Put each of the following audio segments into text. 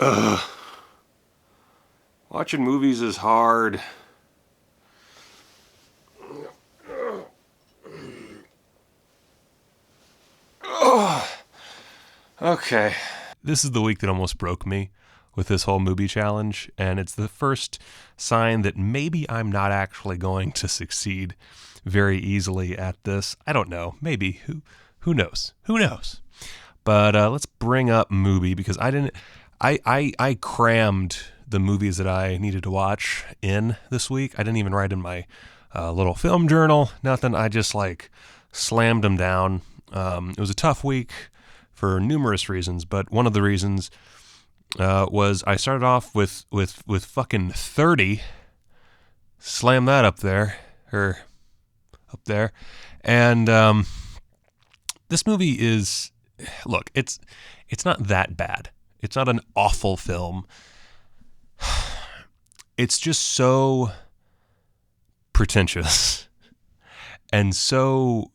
Ugh. Watching movies is hard. Ugh. Okay. This is the week that almost broke me with this whole MUBI challenge, and it's the first sign that maybe I'm not actually going to succeed very easily at this. I don't know. Maybe. Who knows? Who knows? But let's bring up MUBI because I crammed the movies that I needed to watch in this week. I didn't even write in my little film journal. Nothing. I just slammed them down. It was a tough week for numerous reasons, but one of the reasons was I started off with fucking 30. Slam that up there. And this movie is, look, it's not that bad. It's not an awful film. It's just so pretentious and so,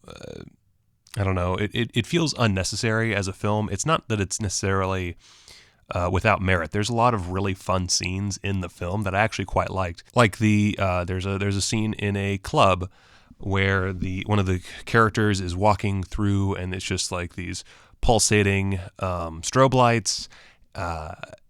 I don't know, it feels unnecessary as a film. It's not that it's necessarily without merit. There's a lot of really fun scenes in the film that I actually quite liked. Like there's a scene in a club where one of the characters is walking through and it's just like these pulsating strobe lights,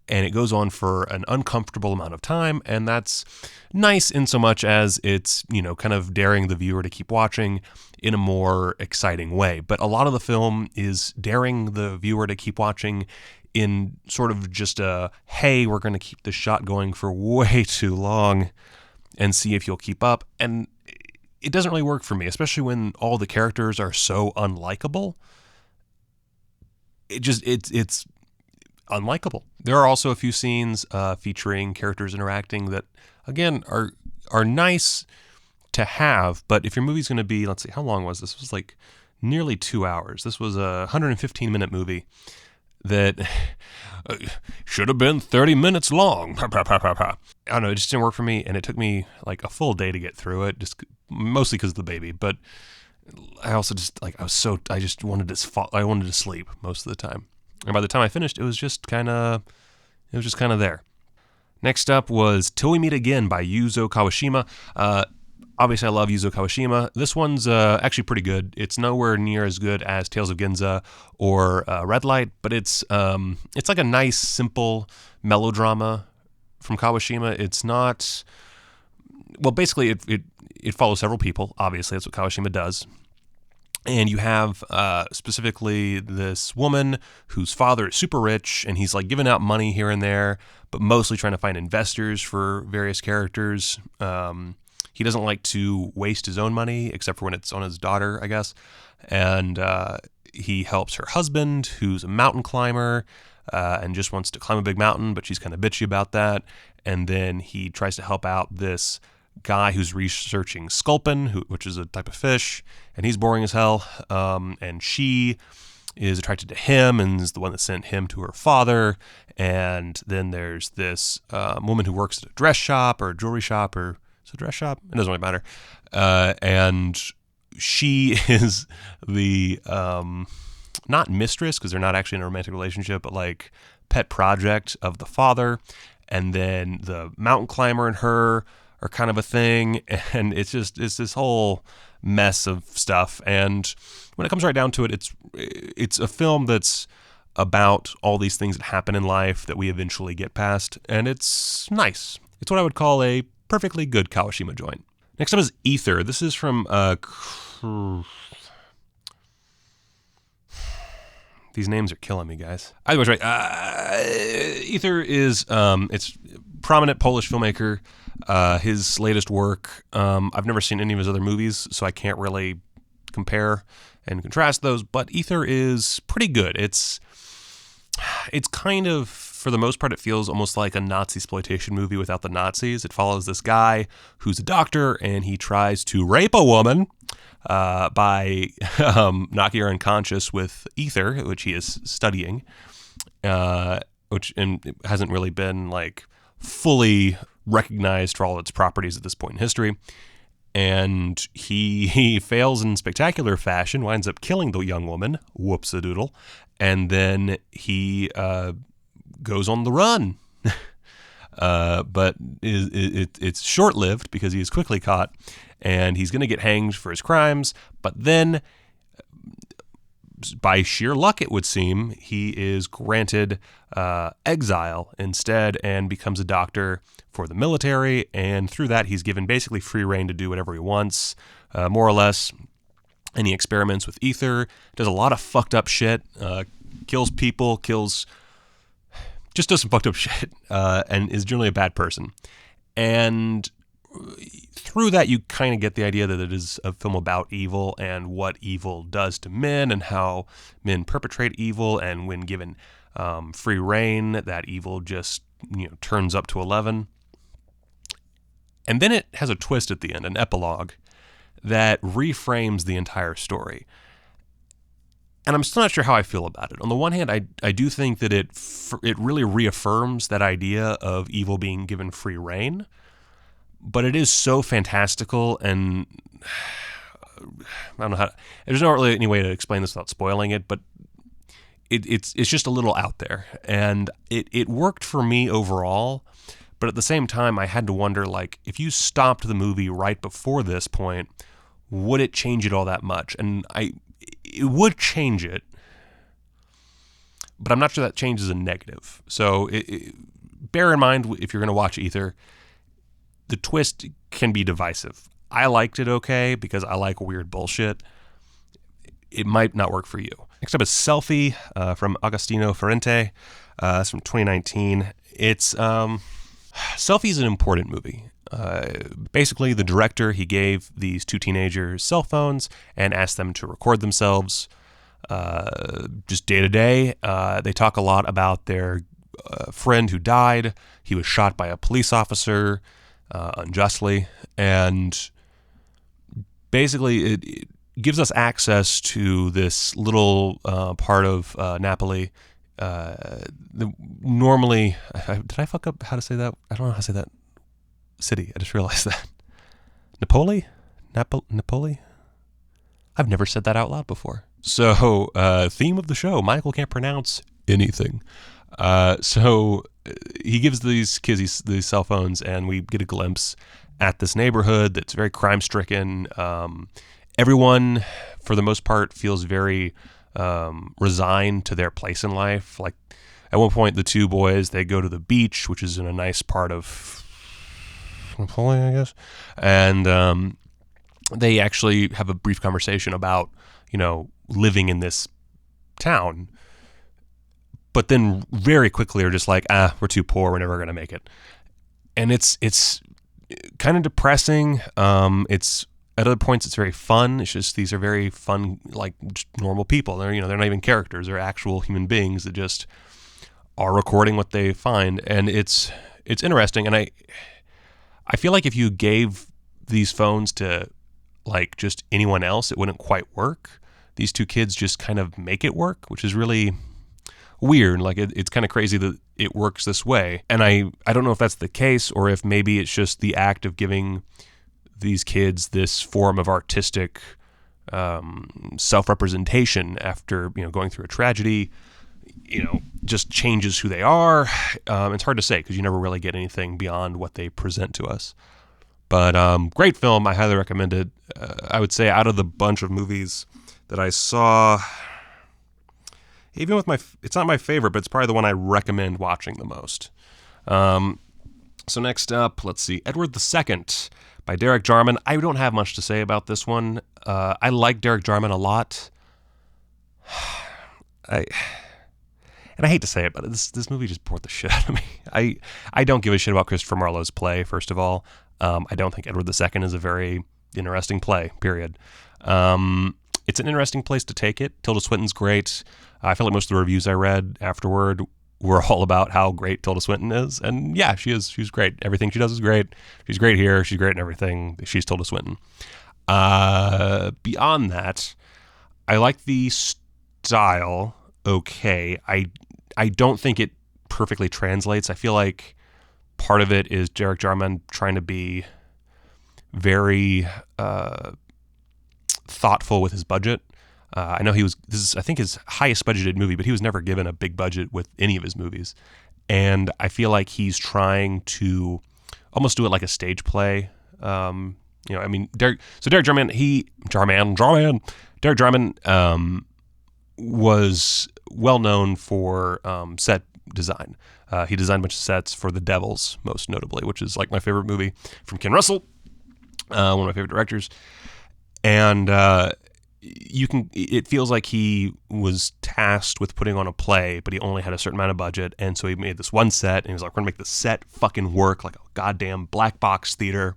and it goes on for an uncomfortable amount of time, and that's nice in so much as it's, kind of daring the viewer to keep watching in a more exciting way. But a lot of the film is daring the viewer to keep watching in sort of just hey, we're going to keep this shot going for way too long and see if you'll keep up. And it doesn't really work for me, especially when all the characters are so unlikable. It's unlikable. There are also a few scenes featuring characters interacting that, again, are nice to have, but if your movie's going to be, let's see, how long was this? It was like nearly 2 hours. This was a 115-minute movie that should have been 30 minutes long. I don't know, it just didn't work for me, and it took me like a full day to get through it, just mostly because of the baby, but I also just, I wanted to sleep most of the time. And by the time I finished, it was just kind of there. Next up was Till We Meet Again by Yuzo Kawashima. Obviously, I love Yuzo Kawashima. This one's actually pretty good. It's nowhere near as good as Tales of Ginza or Red Light, but it's like a nice, simple melodrama from Kawashima. It's not... Well, basically, it follows several people. Obviously, that's what Kawashima does. And you have specifically this woman whose father is super rich, and he's giving out money here and there, but mostly trying to find investors for various characters. He doesn't like to waste his own money, except for when it's on his daughter, I guess. And he helps her husband, who's a mountain climber, and just wants to climb a big mountain, but she's kind of bitchy about that. And then he tries to help out this guy who's researching sculpin, which is a type of fish, and he's boring as hell. And she is attracted to him and is the one that sent him to her father. And then there's this woman who works at a dress shop or a jewelry shop, or it's a dress shop. It doesn't really matter. And she is the not mistress, because they're not actually in a romantic relationship, but pet project of the father. And then the mountain climber and her are kind of a thing, and it's this whole mess of stuff. And when it comes right down to it, it's a film that's about all these things that happen in life that we eventually get past, and it's nice. It's what I would call a perfectly good Kawashima joint. Next up is Ether. This is from these names are killing me, guys. Either way, right. Ether is it's prominent Polish filmmaker. His latest work, I've never seen any of his other movies, so I can't really compare and contrast those, but Ether is pretty good. It's kind of, for the most part, it feels almost like a Nazi-exploitation movie without the Nazis. It follows this guy who's a doctor, and he tries to rape a woman by knocking her unconscious with ether, which he is studying, which hasn't really been fully recognized for all its properties at this point in history. And he fails in spectacular fashion, winds up killing the young woman, whoops-a-doodle, and then he goes on the run. But it's short-lived because he is quickly caught, and he's going to get hanged for his crimes. But then, by sheer luck, it would seem, he is granted exile instead and becomes a doctor for the military. And through that, he's given basically free reign to do whatever he wants, more or less. And he experiments with ether, does a lot of fucked up shit, kills people, just does some fucked up shit, and is generally a bad person. And through that, you kind of get the idea that it is a film about evil and what evil does to men and how men perpetrate evil, and when given free reign, that evil just turns up to 11. And then it has a twist at the end, an epilogue, that reframes the entire story. And I'm still not sure how I feel about it. On the one hand, I do think that it really reaffirms that idea of evil being given free reign, but it is so fantastical, and I don't know how. There's not really any way to explain this without spoiling it, but it's just a little out there, and it worked for me overall. But at the same time, I had to wonder, like, if you stopped the movie right before this point, would it change it all that much? And it would change it, but I'm not sure that change is a negative. So bear in mind, if you're going to watch Ether, the twist can be divisive. I liked it okay because I like weird bullshit. It might not work for you. Next up is Selfie from Agostino Ferrante. It's from 2019. Selfie is an important movie. Basically, the director, he gave these two teenagers cell phones and asked them to record themselves just day to day. They talk a lot about their friend who died. He was shot by a police officer unjustly, and basically it gives us access to this little part of Napoli. Normally, did I fuck up how to say that? I don't know how to say that city. I just realized that. Napoli? I've never said that out loud before. So, theme of the show, Michael can't pronounce anything. So he gives these kids these cell phones, and we get a glimpse at this neighborhood that's very crime-stricken. Everyone, for the most part, feels very resigned to their place in life. Like, at one point, the two boys, they go to the beach, which is in a nice part of Napoli, I guess, and they actually have a brief conversation about, living in this town, but then very quickly are just like, we're too poor, we're never going to make it. And it's kind of depressing. It's at other points, it's very fun. It's just, these are very fun, like, just normal people. They're not even characters. They're actual human beings that just are recording what they find. And it's interesting. And I feel like if you gave these phones to, like, just anyone else, it wouldn't quite work. These two kids just kind of make it work, which is really weird. Like, it's kind of crazy that it works this way. And I don't know if that's the case, or if maybe it's just the act of giving these kids this form of artistic self-representation after, going through a tragedy, just changes who they are. It's hard to say because you never really get anything beyond what they present to us. But great film. I highly recommend it. I would say out of the bunch of movies that I saw, even with it's not my favorite, but it's probably the one I recommend watching the most. So next up, let's see, Edward II by Derek Jarman. I don't have much to say about this one. I like Derek Jarman a lot. And I hate to say it, but this movie just bored the shit out of me. I don't give a shit about Christopher Marlowe's play, first of all. I don't think Edward II is a very interesting play, period. It's an interesting place to take it. Tilda Swinton's great. I feel like most of the reviews I read afterward were all about how great Tilda Swinton is. And yeah, she is. She's great. Everything she does is great. She's great here. She's great in everything. She's Tilda Swinton. Beyond that, I like the style. Okay. I don't think it perfectly translates. I feel like part of it is Derek Jarman trying to be very thoughtful with his budget. I know this is, I think, his highest budgeted movie, but he was never given a big budget with any of his movies. and I feel like he's trying to almost do it like a stage play. I mean, Derek Jarman, Derek Jarman was well known for set design. He designed a bunch of sets for The Devils, most notably, which is like my favorite movie from Ken Russell, one of my favorite directors. And it feels like he was tasked with putting on a play, but he only had a certain amount of budget, and so he made this one set, and he was like, we're gonna make the set fucking work like a goddamn black box theater.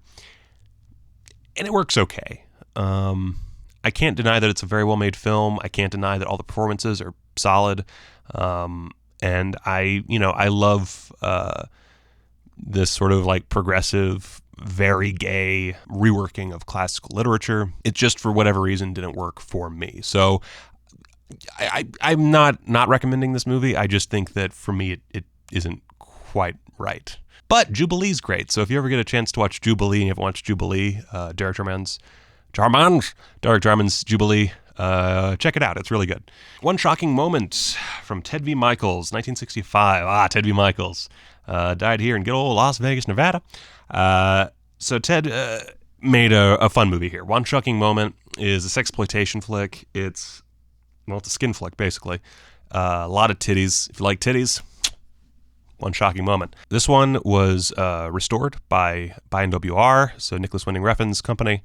And it works okay. I can't deny that it's a very well-made film. I can't deny that all the performances are solid. And I love this sort of like progressive, very gay reworking of classical literature. It just, for whatever reason, didn't work for me. So I'm not recommending this movie. I just think that for me, it isn't quite right. But Jubilee's great. So if you ever get a chance to watch Jubilee and you haven't watched Jubilee, Derek Jarman's Jubilee, check it out. It's really good. One shocking moment from Ted V. Michaels, 1965. Ted V. Michaels died here in good old Las Vegas, Nevada. So Ted made a fun movie here. One shocking moment is a sexploitation flick. It's a skin flick, basically. A lot of titties. If you like titties, One Shocking Moment. This one was restored by NWR, so Nicholas Winding Refn's company,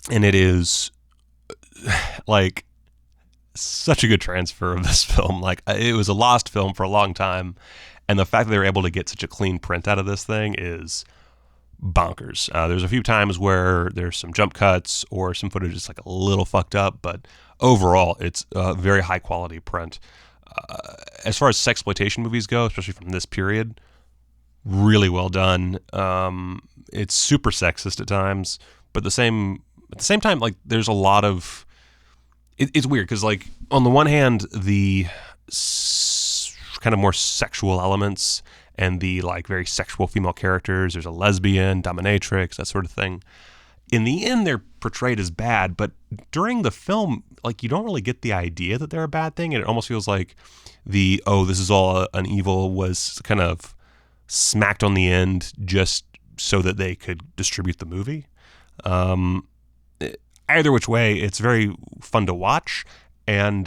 and it is like such a good transfer of this film. Like, it was a lost film for a long time, and the fact that they were able to get such a clean print out of this thing is bonkers. There's a few times where there's some jump cuts or some footage that's like a little fucked up, but overall, it's a very high quality print. As far as sexploitation movies go, especially from this period, really well done. It's super sexist at times, but at the same time, like, there's a lot of it's weird because, like, on the one hand, the kind of more sexual elements and the like very sexual female characters, there's a lesbian, dominatrix, that sort of thing. In the end, they're portrayed as bad, but during the film, like, you don't really get the idea that they're a bad thing, and it almost feels like this is all an evil was kind of smacked on the end just so that they could distribute the movie. Either which way, it's very fun to watch, and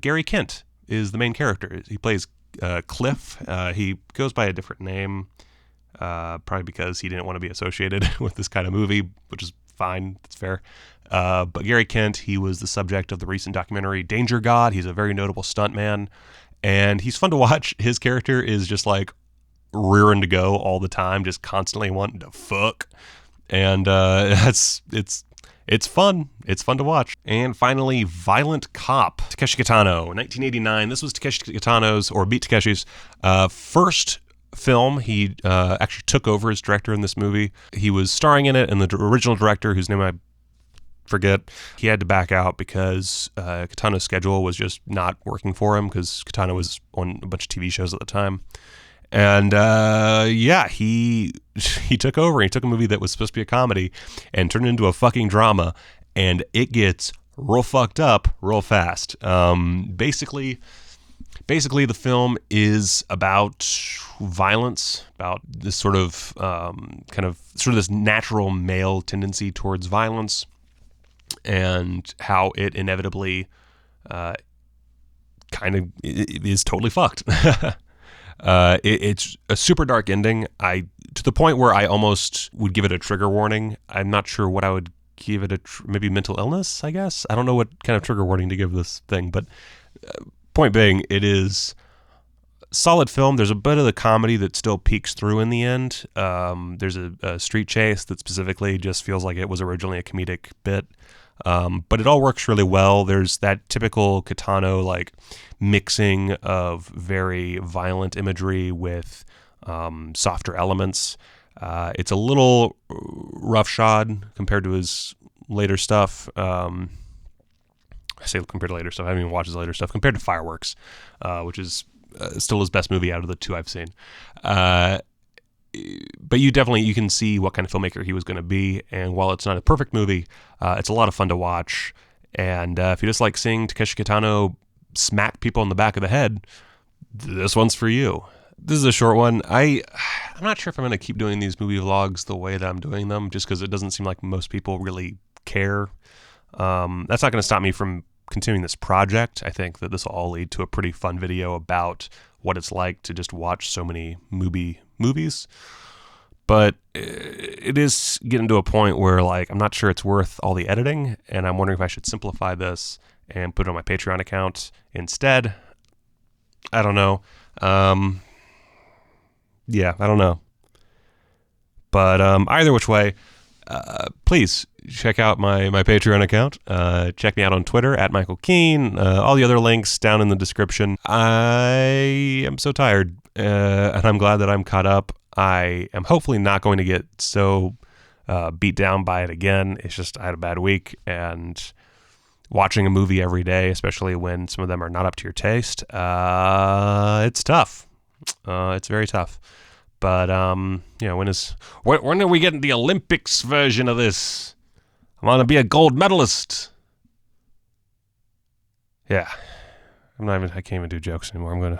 Gary Kent is the main character. He plays Cliff. He goes by a different name, probably because he didn't want to be associated with this kind of movie, which is fine. It's fair. But Gary Kent, he was the subject of the recent documentary Danger God. He's a very notable stuntman, and he's fun to watch. His character is just like rearing to go all the time, just constantly wanting to fuck, and it's fun. It's fun to watch. And finally, Violent Cop, Takeshi Kitano, 1989. This was Takeshi Kitano's, or Beat Takeshi's, first film. He actually took over as director in this movie. He was starring in it, and the original director, whose name I forget, he had to back out because Kitano's schedule was just not working for him, because Kitano was on a bunch of TV shows at the time. And he took over. He took a movie that was supposed to be a comedy and turned it into a fucking drama, and it gets real fucked up real fast. Basically, the film is about violence, about this sort of this natural male tendency towards violence, and how it inevitably is totally fucked. It's a super dark ending. To the point where I almost would give it a trigger warning. I'm not sure what I would give it. Maybe mental illness, I guess. I don't know what kind of trigger warning to give this thing, but point being, it is a solid film. There's a bit of the comedy that still peeks through in the end. There's a street chase that specifically just feels like it was originally a comedic bit. But it all works really well. There's that typical Kitano, like, mixing of very violent imagery with softer elements. It's a little roughshod compared to his later stuff. I say compared to later stuff. I haven't even watched his later stuff. Compared to Fireworks, which is still his best movie out of the two I've seen. But you can see what kind of filmmaker he was going to be. And while it's not a perfect movie, it's a lot of fun to watch. And if you just like seeing Takeshi Kitano smack people in the back of the head, this one's for you. This is a short one. I'm not sure if I'm going to keep doing these movie vlogs the way that I'm doing them, just because it doesn't seem like most people really care. That's not going to stop me from continuing this project. I think that this will all lead to a pretty fun video about what it's like to just watch so many MUBI movies. But it is getting to a point where, like, I'm not sure it's worth all the editing, and I'm wondering if I should simplify this and put it on my Patreon account instead. I don't know. Yeah, I don't know. But either which way, please check out my Patreon account. Check me out on Twitter at Michael Keane. All the other links down in the description. I am so tired, and I'm glad that I'm caught up. I am hopefully not going to get so beat down by it again. It's just I had a bad week, and watching a movie every day, especially when some of them are not up to your taste, it's tough. It's very tough. But when are we getting the Olympics version of this? I want to be a gold medalist. Yeah, I can't even do jokes anymore. I'm gonna.